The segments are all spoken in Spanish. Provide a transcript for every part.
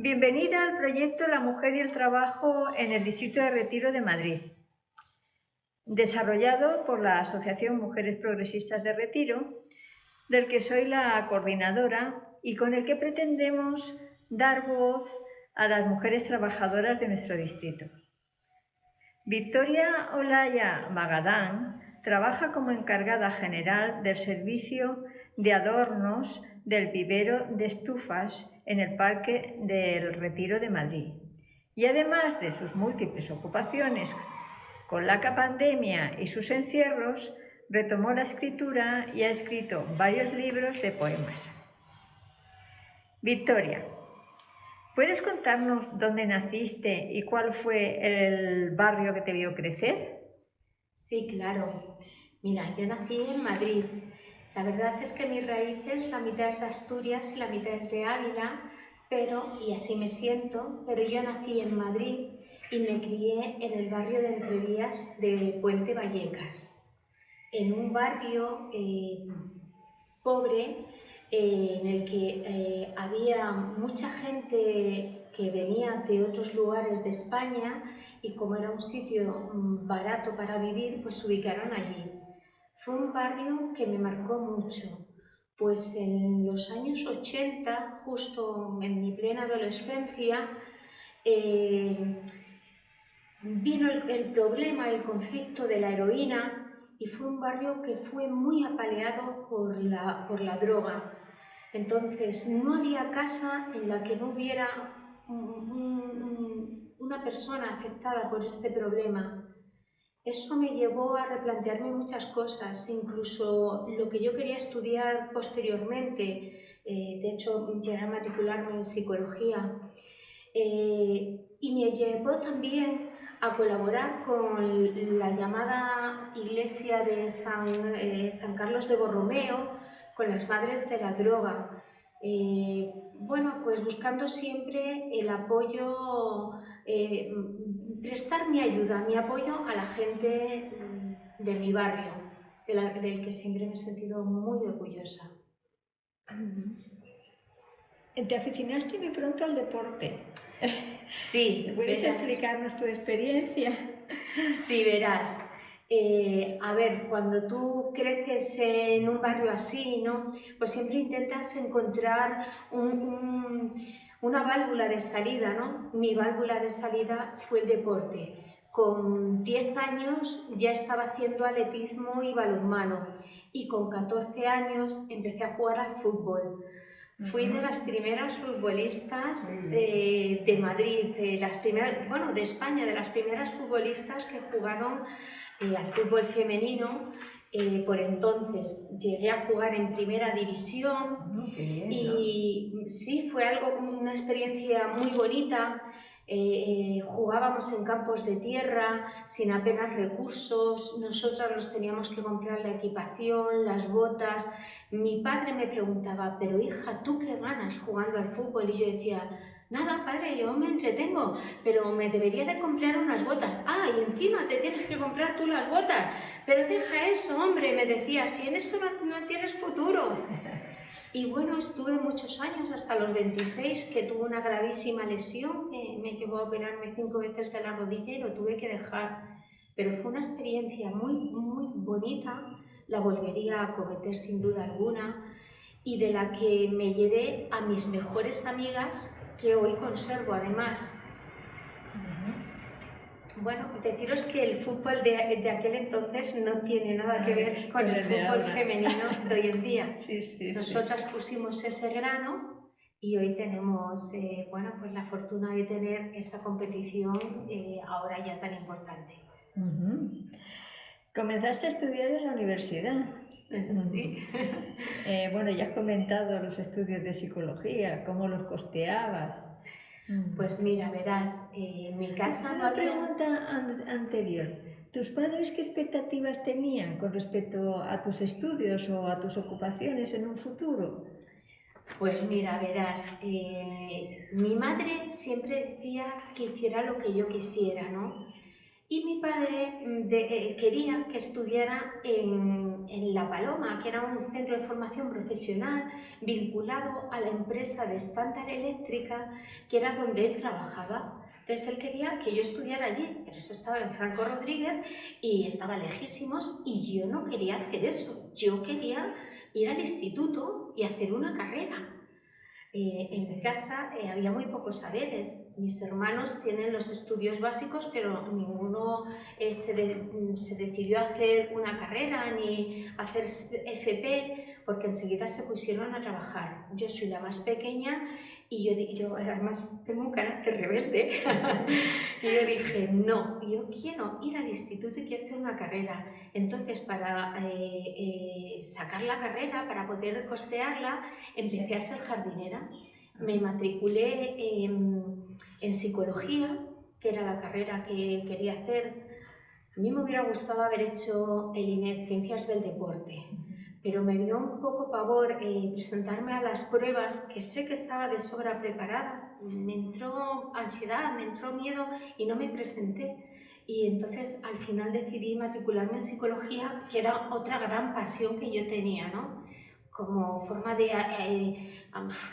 Bienvenida al proyecto La Mujer y el Trabajo en el Distrito de Retiro de Madrid, desarrollado por la Asociación Mujeres Progresistas de Retiro, del que soy la coordinadora y con el que pretendemos dar voz a las mujeres trabajadoras de nuestro distrito. Victoria Olaya Magadán trabaja como encargada general del servicio de adornos del vivero de estufas en el Parque del Retiro de Madrid. Y además de sus múltiples ocupaciones con la pandemia y sus encierros, retomó la escritura y ha escrito varios libros de poemas. Victoria, ¿puedes contarnos dónde naciste y cuál fue el barrio que te vio crecer? Sí, claro. Mira, yo nací en Madrid. La verdad es que mis raíces, la mitad es de Asturias y la mitad es de Ávila, y así me siento, pero yo nací en Madrid y me crié en el barrio de Entrevías de Puente Vallecas, en un barrio pobre, en el que había mucha gente que venía de otros lugares de España y como era un sitio barato para vivir, pues se ubicaron allí. Fue un barrio que me marcó mucho, pues en los años 80, justo en mi plena adolescencia, vino el problema, el conflicto de la heroína, y fue un barrio que fue muy apaleado por la droga. Entonces, no había casa en la que no hubiera una persona afectada por este problema. Eso me llevó a replantearme muchas cosas, incluso lo que yo quería estudiar posteriormente. De hecho, llegué a matricularme en psicología. Y me llevó también a colaborar con la llamada iglesia de San Carlos de Borromeo, con las Madres de la Droga. Bueno, pues buscando siempre el apoyo, prestar mi ayuda, mi apoyo a la gente de mi barrio, del que siempre me he sentido muy orgullosa. Te aficionaste muy pronto al deporte. Sí. ¿Puedes explicarnos tu experiencia? Sí, verás. A ver, cuando tú creces en un barrio así, ¿no? Pues siempre intentas encontrar una válvula de salida, ¿no? Mi válvula de salida fue el deporte. Con 10 años ya estaba haciendo atletismo y balonmano y con 14 años empecé a jugar al fútbol. Fui de las primeras futbolistas de Madrid, de España, de las primeras futbolistas que jugaron al fútbol femenino. Por entonces llegué a jugar en primera división y sí, fue una experiencia muy bonita. Jugábamos en campos de tierra, sin apenas recursos, nosotras nos teníamos que comprar la equipación, las botas. Mi padre me preguntaba, pero hija, ¿tú qué ganas jugando al fútbol? Y yo decía, nada, padre, yo me entretengo, pero me debería de comprar unas botas. Ah, y encima te tienes que comprar tú las botas. Pero deja eso, hombre, me decía, si en eso no tienes futuro. Y bueno, estuve muchos años, hasta los 26, que tuve una gravísima lesión que me llevó a operarme 5 veces de la rodilla y lo tuve que dejar. Pero fue una experiencia muy, muy bonita, la volvería a cometer sin duda alguna, y de la que me llevé a mis mejores amigas, que hoy conservo además. Bueno, deciros que el fútbol de aquel entonces no tiene nada que ver con el fútbol femenino de hoy en día. Nosotras pusimos ese grano y hoy tenemos pues la fortuna de tener esta competición ahora ya tan importante. Comenzaste a estudiar en la universidad. Sí. Bueno, ya has comentado los estudios de psicología, ¿cómo los costeabas? Pues mira, verás, en mi casa no había... Una pregunta anterior. ¿Tus padres qué expectativas tenían con respecto a tus estudios o a tus ocupaciones en un futuro? Pues mira, verás, mi madre siempre decía que hiciera lo que yo quisiera, ¿no? Y mi padre quería que estudiara en La Paloma, que era un centro de formación profesional vinculado a la empresa de Standard Eléctrica, que era donde él trabajaba. Entonces él quería que yo estudiara allí, pero eso estaba en Franco Rodríguez y estaba lejísimos, y yo no quería hacer eso. Yo quería ir al instituto y hacer una carrera. En mi casa había muy pocos saberes. Mis hermanos tienen los estudios básicos, pero ninguno se decidió a hacer una carrera ni a hacer FP, porque enseguida se pusieron a trabajar. Yo soy la más pequeña y yo además tengo un carácter rebelde. Y yo dije, no, yo quiero ir al instituto y quiero hacer una carrera. Entonces, para sacar la carrera, para poder costearla, empecé a ser jardinera. Me matriculé en psicología, que era la carrera que quería hacer. A mí me hubiera gustado haber hecho el INEF, Ciencias del Deporte, pero me dio un poco pavor presentarme a las pruebas, que sé que estaba de sobra preparada. Me entró ansiedad, me entró miedo y no me presenté. Y entonces al final decidí matricularme en psicología, que era otra gran pasión que yo tenía, ¿no? Como forma de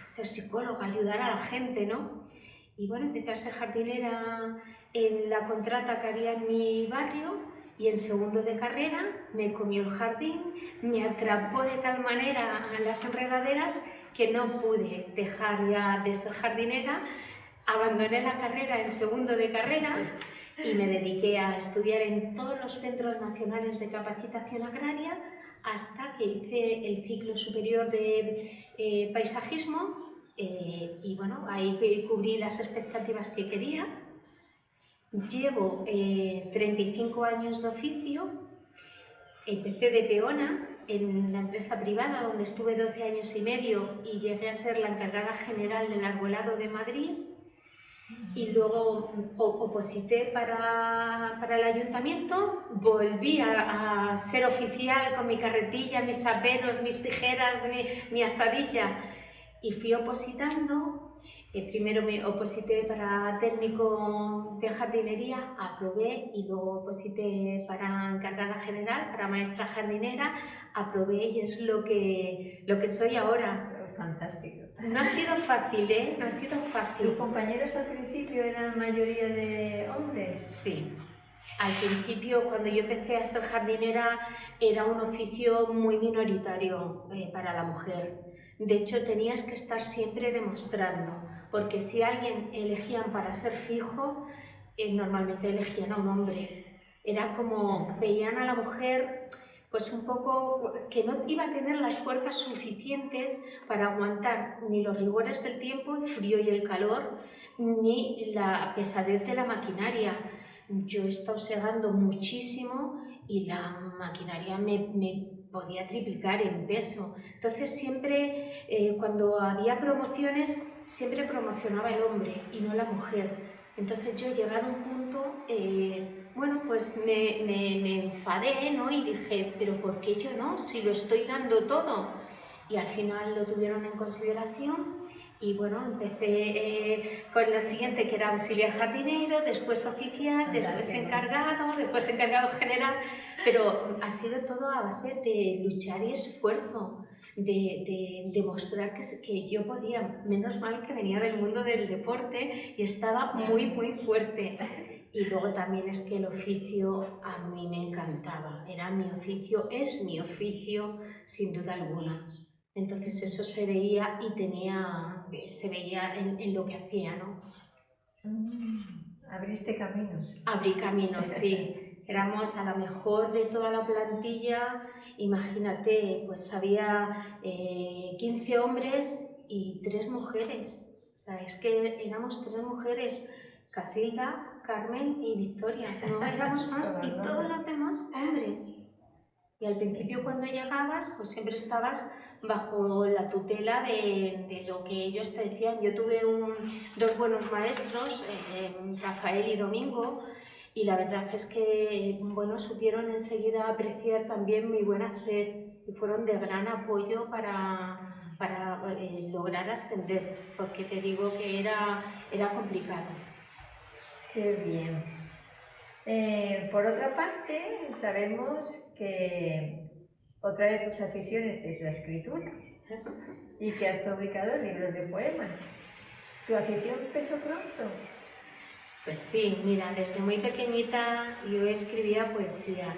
ser psicóloga, ayudar a la gente, ¿no? Y bueno, empecé a ser jardinera en la contrata que había en mi barrio, y en segundo de carrera me comió el jardín, me atrapó de tal manera a las enredaderas que no pude dejar ya de ser jardinera. Abandoné la carrera en segundo de carrera y me dediqué a estudiar en todos los centros nacionales de capacitación agraria hasta que hice el ciclo superior de paisajismo y bueno, ahí cubrí las expectativas que quería. Llevo 35 años de oficio, empecé de peona en la empresa privada donde estuve 12 años y medio y llegué a ser la encargada general del arbolado de Madrid. Y luego oposité para el ayuntamiento, volví a ser oficial con mi carretilla, mis aperos, mis tijeras, mi azadilla, y fui opositando. Primero me oposité para técnico de jardinería, aprobé, y luego oposité para encargada general, para maestra jardinera, aprobé, y es lo que soy ahora. Fantástico. No ha sido fácil, ¿eh? No ha sido fácil. ¿Tus compañeros al principio eran mayoría de hombres? Sí. Al principio, cuando yo empecé a ser jardinera, era un oficio muy minoritario para la mujer. De hecho, tenías que estar siempre demostrando, porque si alguien elegían para ser fijo, normalmente elegían a un hombre. Era como, veían a la mujer pues un poco que no iba a tener las fuerzas suficientes para aguantar ni los rigores del tiempo, el frío y el calor, ni la pesadez de la maquinaria. Yo he estado segando muchísimo y la maquinaria me podía triplicar en peso. Entonces siempre, cuando había promociones, siempre promocionaba el hombre y no la mujer. Entonces yo, llegado a un punto, bueno, pues me enfadé, ¿no? Y dije, ¿pero por qué yo no? Si lo estoy dando todo. Y al final lo tuvieron en consideración. Y bueno, empecé con la siguiente, que era auxiliar jardinero, después oficial, después encargado general, pero ha sido todo a base de luchar y esfuerzo, de demostrar que yo podía. Menos mal que venía del mundo del deporte y estaba muy, muy fuerte. Y luego también es que el oficio a mí me encantaba, era mi oficio, es mi oficio sin duda alguna. Entonces eso se veía se veía en lo que hacía, ¿no? Abriste caminos. Abrí caminos, sí. Éramos a lo mejor de toda la plantilla, imagínate, pues había 15 hombres y 3 mujeres. O sea, es que éramos 3 mujeres, Casilda, Carmen y Victoria. No éramos más, y todos los demás hombres. Y al principio, cuando llegabas, pues siempre estabas bajo la tutela de lo que ellos te decían. Yo tuve dos buenos maestros, Rafael y Domingo, y la verdad es que, bueno, supieron enseguida apreciar también mi buen hacer y fueron de gran apoyo para lograr ascender, porque te digo que era complicado. Qué bien. Por otra parte, sabemos que otra de tus aficiones es la escritura y que has publicado libros de poemas. ¿Tu afición empezó pronto? Pues sí, mira, desde muy pequeñita yo escribía poesía.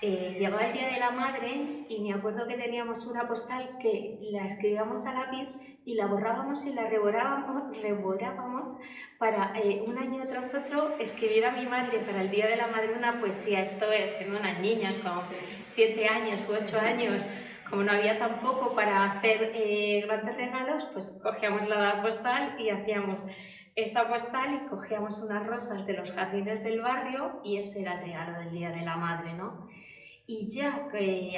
Llegaba el Día de la Madre y me acuerdo que teníamos una postal que la escribíamos a lápiz y la borrábamos y la reborrábamos para un año tras otro escribir a mi madre para el Día de la Madre una poesía. Esto es, siendo unas niñas con 7 años u 8 años, como no había tampoco para hacer grandes regalos, pues cogíamos la postal y hacíamos esa postal y cogíamos unas rosas de los jardines del barrio y ese era el regalo del Día de la Madre, ¿no? Y ya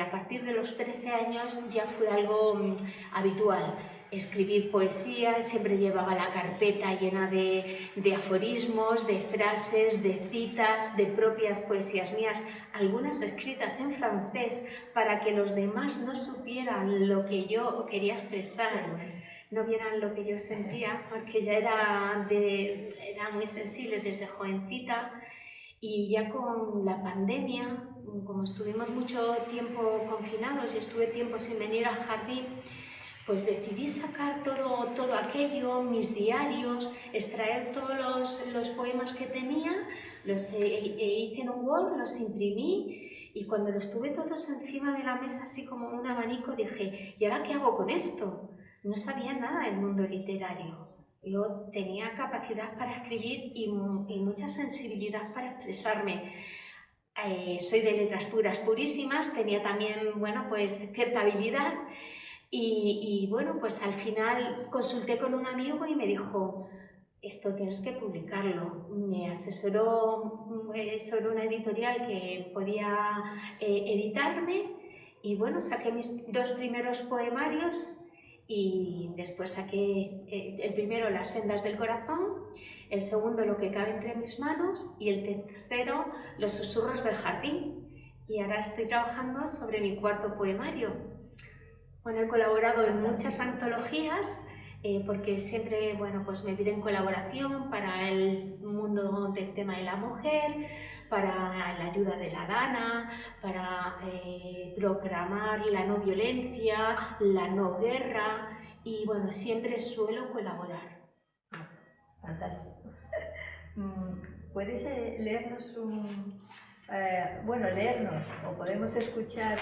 a partir de los 13 años ya fue algo habitual. Escribir poesía, siempre llevaba la carpeta llena de aforismos, de frases, de citas, de propias poesías mías, algunas escritas en francés para que los demás no supieran lo que yo quería expresar, no vieran lo que yo sentía, porque ya era muy sensible desde jovencita. Y ya con la pandemia, como estuvimos mucho tiempo confinados y estuve tiempo sin venir al jardín, pues decidí sacar todo aquello, mis diarios, extraer todos los poemas que tenía, los hice en un Word, los imprimí y cuando los tuve todos encima de la mesa, así como un abanico, dije, ¿y ahora qué hago con esto? No sabía nada del mundo literario. Yo tenía capacidad para escribir y mucha sensibilidad para expresarme. Soy de letras puras, purísimas, tenía también, bueno, pues cierta habilidad y bueno, pues al final consulté con un amigo y me dijo, esto tienes que publicarlo. Me asesoró sobre una editorial que podía editarme y bueno, saqué mis 2 primeros poemarios y después saqué el primero, Las Fendas del Corazón, el segundo, Lo que cabe entre mis manos y el tercero, Los Susurros del Jardín. Y ahora estoy trabajando sobre mi 4.º poemario. Bueno, he colaborado en muchas antologías porque siempre, bueno, pues me piden colaboración para el mundo del tema de la mujer, para la ayuda de la Dana, para proclamar la no violencia, la no guerra y bueno, siempre suelo colaborar. Fantástico. ¿Puedes leernos leernos o podemos escuchar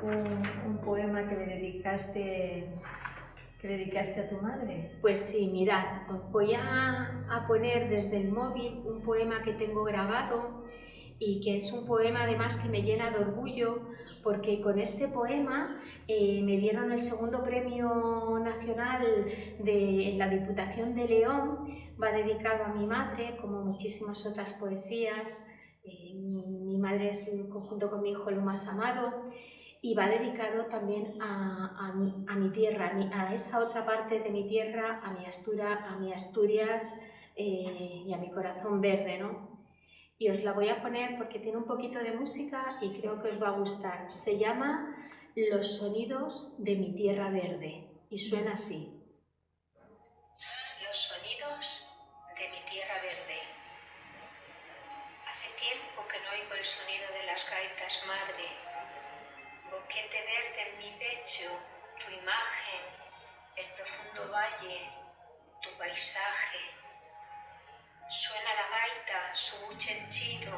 un poema que le dedicaste a tu madre? Pues sí, mirad, os voy a poner desde el móvil un poema que tengo grabado y que es un poema además que me llena de orgullo porque con este poema me dieron el 2.º Premio Nacional de la Diputación de León. Va dedicado a mi madre, como muchísimas otras poesías. Mi madre es, junto con mi hijo, lo más amado. Y va dedicado también a mi tierra, a esa otra parte de mi tierra, a mi Asturias y a mi corazón verde, ¿no? Y os la voy a poner porque tiene un poquito de música y creo que os va a gustar. Se llama Los sonidos de mi tierra verde y suena así. Los sonidos de mi tierra verde. Hace tiempo que no oigo el sonido de las gaitas madre. Boquete verde en mi pecho, tu imagen, el profundo valle, tu paisaje. Suena la gaita, su buche henchido,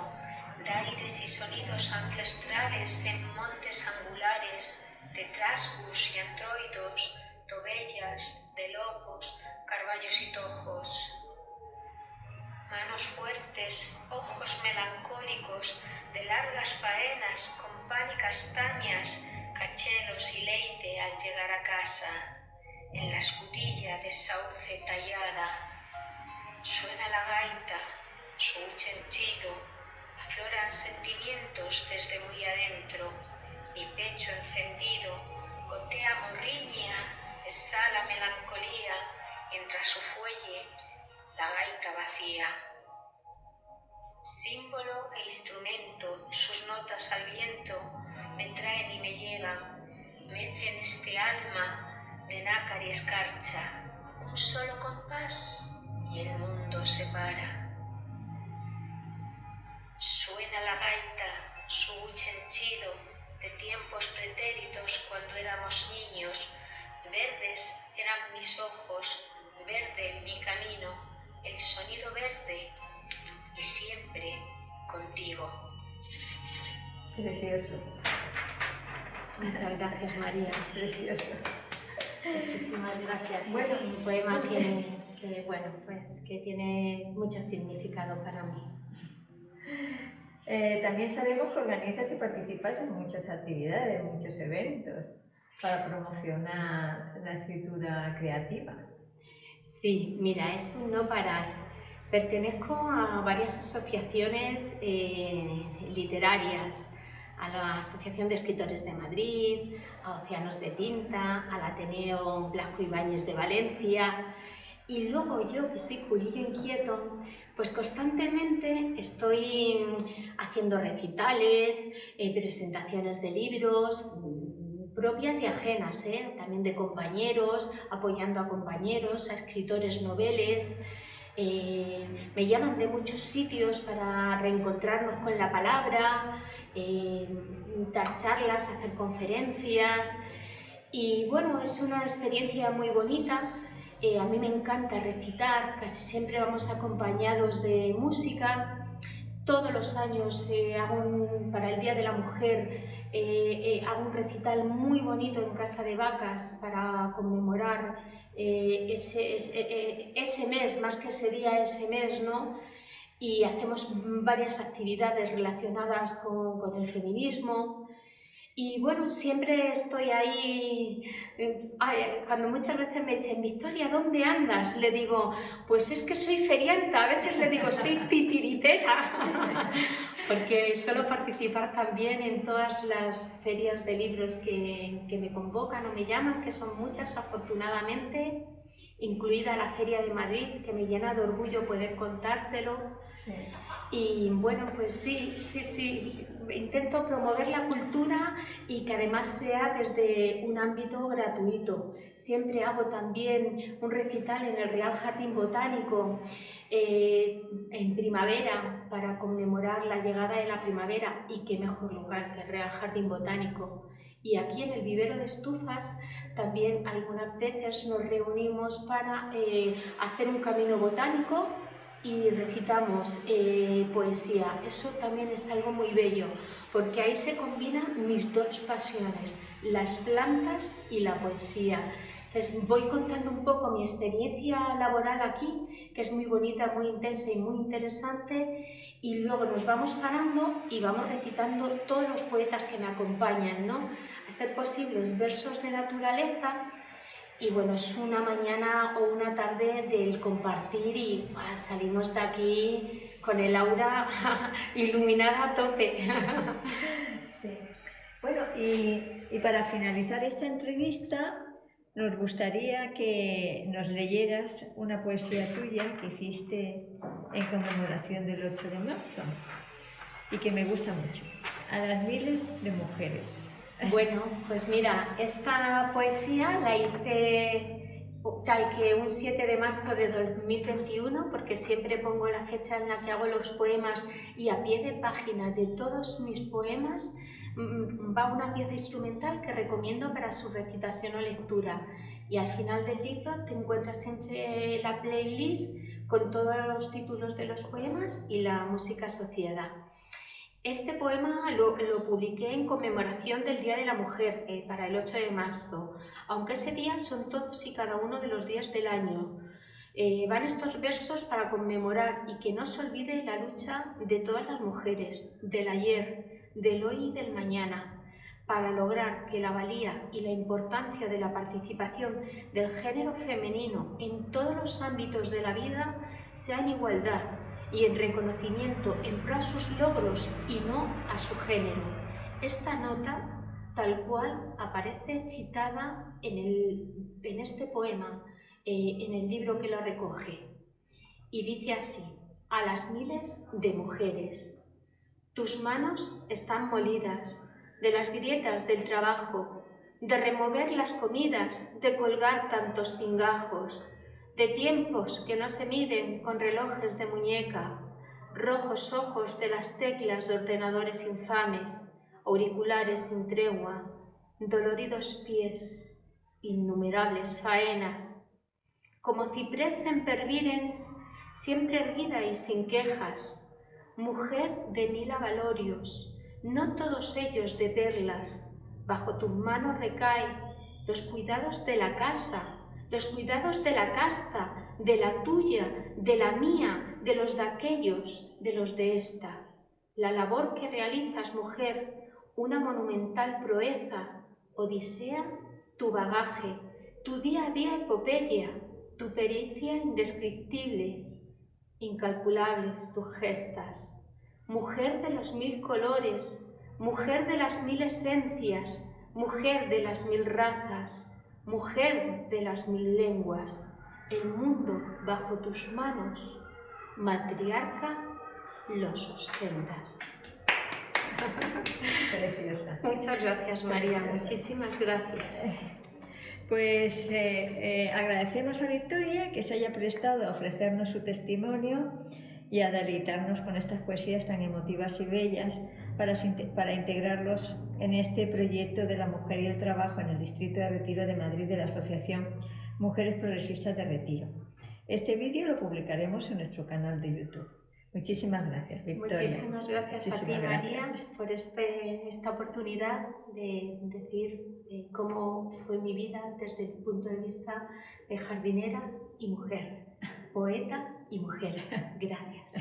de aires y sonidos ancestrales en montes angulares, de trasgus y antroidos, tobellas, de lobos, carballos y tojos. Manos fuertes, ojos melancólicos, de largas faenas con pan y castañas, cachelos y leite al llegar a casa, en la escudilla de sauce tallada. Suena la gaita, su buche henchido, afloran sentimientos desde muy adentro, mi pecho encendido, gotea morriña, exhala melancolía, mientras su fuelle, la gaita vacía. Símbolo e instrumento, sus notas al viento, me traen y me llevan, mecen este alma de nácar y escarcha, un solo compás y el mundo se para. Suena a la gaita su henchido de tiempos pretéritos cuando éramos niños. Verdes eran mis ojos, verde mi camino, el sonido verde y siempre contigo. Precioso. Muchas gracias, María. Precioso. Muchísimas gracias. Bueno, es un poema que tiene mucho significado para mí. También sabemos que organizas y participas en muchas actividades, en muchos eventos para promocionar la escritura creativa. Sí, mira, es un no parar. Pertenezco a varias asociaciones literarias, a la Asociación de Escritores de Madrid, a Océanos de Tinta, al Ateneo Blasco Ibáñez de Valencia. Y luego yo, que soy curillo inquieto, pues constantemente estoy haciendo recitales, presentaciones de libros, propias y ajenas, también de compañeros, apoyando a compañeros, a escritores noveles. Me llaman de muchos sitios para reencontrarnos con la palabra, dar charlas, hacer conferencias. Y bueno, es una experiencia muy bonita. A mí me encanta recitar, casi siempre vamos acompañados de música. Todos los años para el Día de la Mujer hago un recital muy bonito en Casa de Vacas para conmemorar ese mes, más que ese día, ese mes, ¿no? Y hacemos varias actividades relacionadas con el feminismo. Y bueno, siempre estoy ahí, cuando muchas veces me dicen, Victoria, ¿dónde andas? Le digo, pues es que soy ferianta, a veces le digo, soy titiritera, porque suelo participar también en todas las ferias de libros que me convocan o me llaman, que son muchas afortunadamente, incluida la Feria de Madrid, que me llena de orgullo poder contártelo. Sí. Y bueno, pues sí, intento promover la cultura y que además sea desde un ámbito gratuito. Siempre hago también un recital en el Real Jardín Botánico en primavera para conmemorar la llegada de la primavera, y qué mejor lugar que el Real Jardín Botánico. Y aquí en el Vivero de Estufas también algunas veces nos reunimos para hacer un camino botánico y recitamos poesía. Eso también es algo muy bello, porque ahí se combinan mis dos pasiones, las plantas y la poesía. Entonces voy contando un poco mi experiencia laboral aquí, que es muy bonita, muy intensa y muy interesante, y luego nos vamos parando y vamos recitando todos los poetas que me acompañan, ¿no? A ser posibles versos de naturaleza. Y bueno, es una mañana o una tarde del compartir y salimos de aquí con el aura iluminada a tope. Sí. Bueno, y para finalizar esta entrevista, nos gustaría que nos leyeras una poesía tuya que hiciste en conmemoración del 8 de marzo y que me gusta mucho, a las miles de mujeres. Bueno, pues mira, esta poesía la hice tal que un 7 de marzo de 2021, porque siempre pongo la fecha en la que hago los poemas, y a pie de página de todos mis poemas va una pieza instrumental que recomiendo para su recitación o lectura. Y al final del libro te encuentras siempre la playlist con todos los títulos de los poemas y la música asociada. Este poema lo publiqué en conmemoración del Día de la Mujer, para el 8 de marzo, aunque ese día son todos y cada uno de los días del año. Van estos versos para conmemorar y que no se olvide la lucha de todas las mujeres, del ayer, del hoy y del mañana, para lograr que la valía y la importancia de la participación del género femenino en todos los ámbitos de la vida sea en igualdad y en reconocimiento en pro a sus logros y no a su género. Esta nota, tal cual, aparece citada en este poema, en el libro que lo recoge. Y dice así: a las miles de mujeres. Tus manos están molidas de las grietas del trabajo, de remover las comidas, de colgar tantos pingajos, de tiempos que no se miden con relojes de muñeca, rojos ojos de las teclas de ordenadores infames, auriculares sin tregua, doloridos pies, innumerables faenas. Como ciprés sempervirens, siempre erguida y sin quejas, mujer de 1000 abalorios, no todos ellos de perlas, bajo tus manos recaen los cuidados de la casa, los cuidados de la casta, de la tuya, de la mía, de los de aquellos, de los de esta. La labor que realizas, mujer, una monumental proeza, odisea, tu bagaje, tu día a día epopeya, tu pericia indescriptibles, incalculables tus gestas. Mujer de los 1000 colores, mujer de las 1000 esencias, mujer de las 1000 razas, mujer de las 1000 lenguas, el mundo bajo tus manos, matriarca, lo sustentas. Preciosa. Muchas gracias, María, Preciosa. muchísimas gracias. Pues agradecemos a Victoria que se haya prestado a ofrecernos su testimonio y a deleitarnos con estas poesías tan emotivas y bellas para integrarlos en este proyecto de la mujer y el trabajo en el Distrito de Retiro de Madrid de la Asociación Mujeres Progresistas de Retiro. Este vídeo lo publicaremos en nuestro canal de YouTube. Muchísimas gracias, Victoria. Muchísimas gracias a ti, Muchísimas María, gracias. por esta oportunidad de decir cómo fue mi vida desde el punto de vista de jardinera y mujer, poeta y mujer. Gracias.